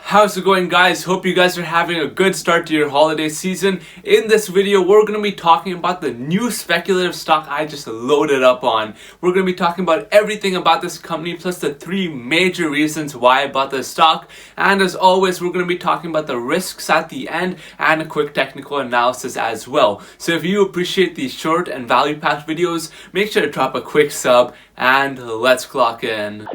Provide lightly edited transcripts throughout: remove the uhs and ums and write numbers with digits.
How's it going, guys? Hope you guys are having a good start to your holiday season. In this video, we're going to be talking about the new speculative stock I just loaded up on. We're going to be talking about everything about this company plus the 3 major reasons why I bought this stock. And as always, we're going to be talking about the risks at the end and a quick technical analysis as well. So if you appreciate these short and value-packed videos, make sure to drop a quick sub and let's clock in.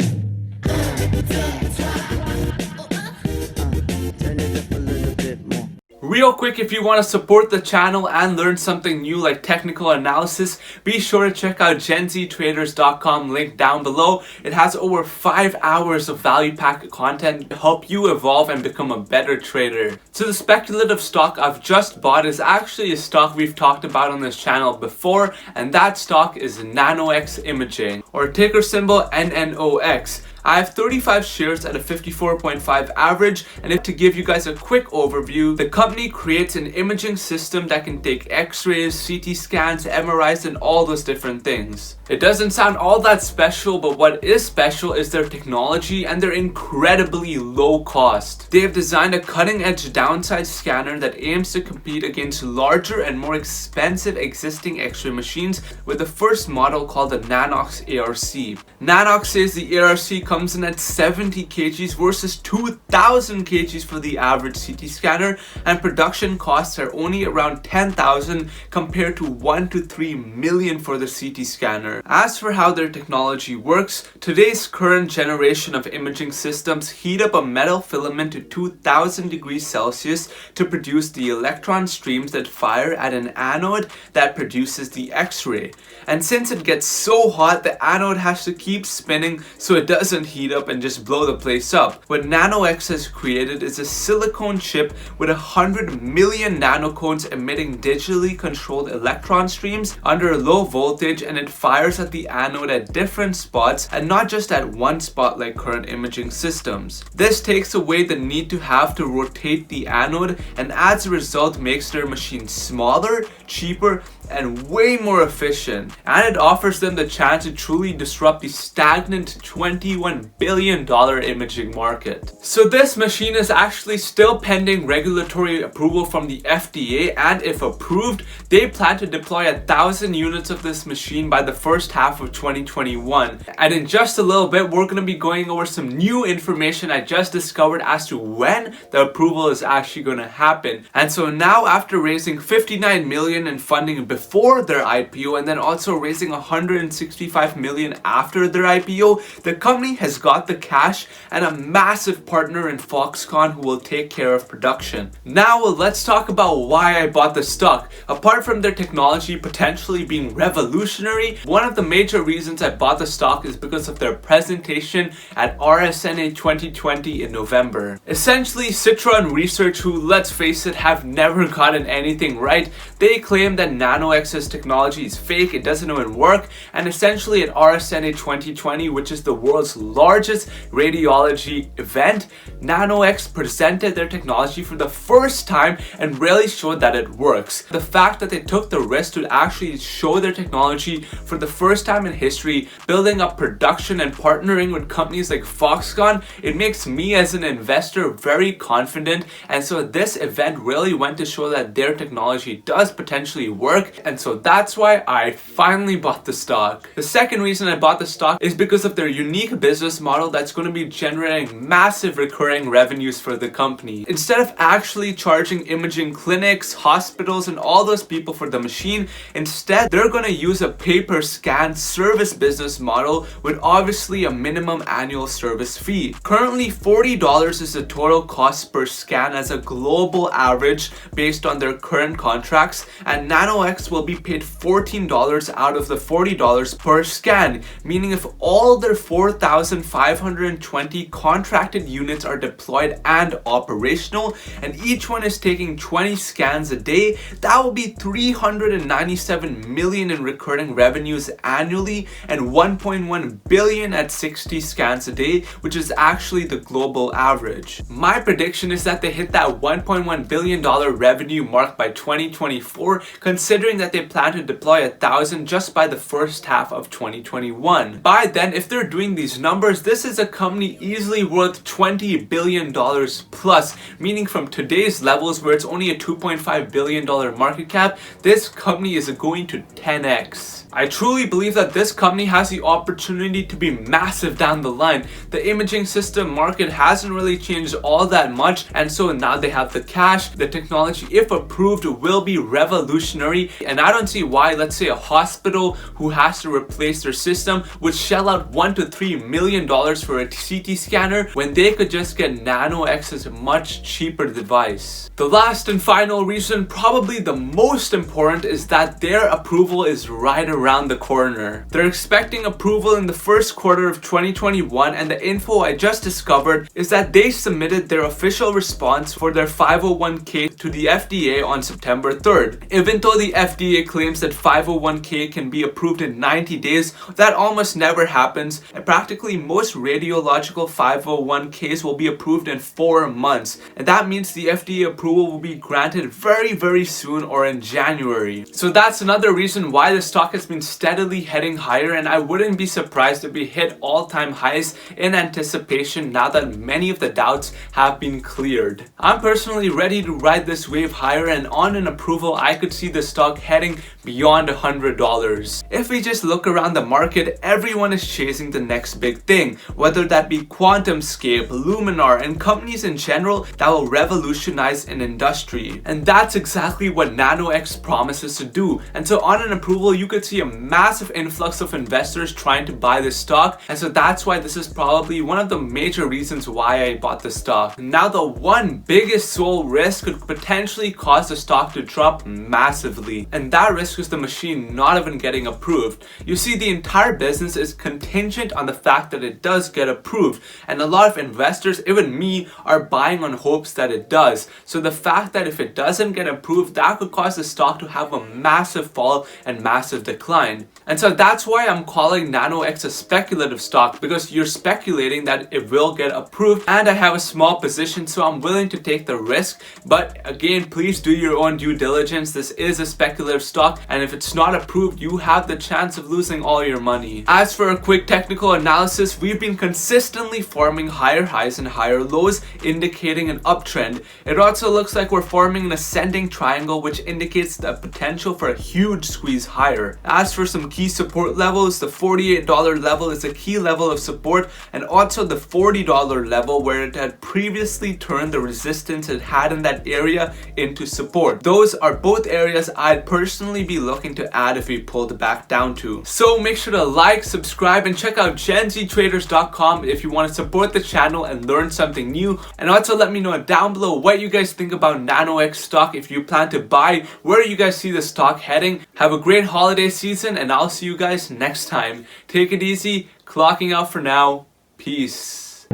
Real quick, if you want to support the channel and learn something new like technical analysis, be sure to check out genztraders.com, link down below. It has over 5 hours of value packed content to help you evolve and become a better trader. So the speculative stock I've just bought is actually a stock we've talked about on this channel before, and that stock is Nanox Imaging, or ticker symbol Nnox. I have 35 shares at a 54.5 average, and to give you guys a quick overview, the company creates an imaging system that can take x-rays, CT scans, MRIs, and all those different things. It doesn't sound all that special, but what is special is their technology and their incredibly low cost. They have designed a cutting-edge downside scanner that aims to compete against larger and more expensive existing x-ray machines with the first model called the Nanox ARC. Nanox says the ARC comes in at 70 kgs versus 2000 kgs for the average CT scanner, and production costs are only around 10,000 compared to 1 to 3 million for the CT scanner. As for how their technology works, today's current generation of imaging systems heat up a metal filament to 2000 degrees Celsius to produce the electron streams that fire at an anode that produces the X-ray. And since it gets so hot, the anode has to keep spinning so it doesn't heat up and just blow the place up. What Nano-X has created is a silicone chip with 100 million nanocones emitting digitally controlled electron streams under a low voltage, and it fires at the anode at different spots and not just at one spot like current imaging systems. This takes away the need to have to rotate the anode, and as a result makes their machine smaller, cheaper, and way more efficient, and it offers them the chance to truly disrupt the stagnant $21 billion imaging market. So this machine is actually still pending regulatory approval from the FDA, and if approved, they plan to deploy 1,000 units of this machine by the first half of 2021. And in just a little bit, we're going to be going over some new information I just discovered as to when the approval is actually going to happen. And so now, after raising 59 million in funding before their IPO and then also raising 165 million after their IPO, the company has got the cash and a massive partner in Foxconn who will take care of production. Now let's talk about why I bought the stock. Apart from their technology potentially being revolutionary, one of the major reasons I bought the stock is because of their presentation at RSNA 2020 in November. Essentially, Citron Research, who, let's face it, have never gotten anything right, they claim that Nano-X's technology is fake, it doesn't even work, and essentially at RSNA 2020, which is the world's largest radiology event, Nano-X presented their technology for the first time and really showed that it works. The fact that they took the risk to actually show their technology for the first time in history, building up production and partnering with companies like Foxconn, it makes me as an investor very confident, and so this event really went to show that their technology does potentially work, and so that's why I finally bought the stock. The second reason I bought the stock is because of their unique business model that's going to be generating massive recurring revenues for the company. Instead of actually charging imaging clinics, hospitals, and all those people for the machine, instead they're going to use a pay-per-scan service business model with obviously a minimum annual service fee. Currently, $40 is the total cost per scan as a global average based on their current contracts, and Nano-X will be paid $14 out of the $40 per scan, meaning if all their 4,520 contracted units are deployed and operational, and each one is taking 20 scans a day, that will be 397 million in recurring revenues annually and 1.1 billion at 60 scans a day, which is actually the global average. My prediction is that they hit that $1.1 billion revenue mark by 2024, 2024, considering that they plan to deploy 1,000 just by the first half of 2021. By then, if they're doing these numbers, this is a company easily worth $20 billion plus, meaning from today's levels where it's only a $2.5 billion market cap, this company is going to 10x. I truly believe that this company has the opportunity to be massive down the line. The imaging system market hasn't really changed all that much, and so now they have the cash. The technology, if approved, will be revolutionary, and I don't see why, let's say, a hospital who has to replace their system would shell out $1 to $3 million for a CT scanner when they could just get Nano-X's much cheaper device. The last and final reason, probably the most important, is that their approval is right around the corner. They're expecting approval in the first quarter of 2021, and the info I just discovered is that they submitted their official response for their 501k to the FDA on September 3rd. Even though the FDA claims that 501k can be approved in 90 days, that almost never happens, and practically most radiological 501ks will be approved in 4 months, and that means the FDA approval will be granted very soon, or in January. So that's another reason why the stock has been steadily heading higher, and I wouldn't be surprised if we hit all-time highs in anticipation now that many of the doubts have been cleared. I'm personally ready to ride this wave higher, and on an approval I could see the stock heading beyond $100. If we just look around the market, everyone is chasing the next big thing, whether that be QuantumScape, Luminar, and companies in general that will revolutionize an industry. And that's exactly what Nano-X promises to do. And so on an approval, you could see a massive influx of investors trying to buy this stock, and so that's why this is probably one of the major reasons why I bought the stock. Now, the one biggest sole risk could potentially cause the stock to drop massively, and that risk is the machine not even getting approved. You see, the entire business is contingent on the fact that it does get approved, and a lot of investors, even me, are buying on hopes that it does. So the fact that if it doesn't get approved, that could cause the stock to have a massive fall and massive decline. And so that's why I'm calling Nano-X a speculative stock, because you're speculating that it will get approved, and I have a small position, so I'm willing to take the risk. But again, please do your own due diligence. This is a speculative stock, and if it's not approved, you have the chance of losing all your money. As for a quick technical analysis, we've been consistently forming higher highs and higher lows, indicating an uptrend. It also looks like we're forming an ascending triangle, which indicates the potential for a huge squeeze higher. As for some key support levels, the $48 level is a key level of support, and also the $40 level where it had previously turned the resistance it had in that area into support. Those are both areas I'd personally be looking to add if we pulled back down to. So make sure to like, subscribe, and check out genztraders.com if you want to support the channel and learn something new. And also let me know down below what you guys think about Nano-X stock, if you plan to buy, where you guys see the stock heading. Have a great holiday season, and I'll see you guys next time. Take it easy, clocking out for now. Peace.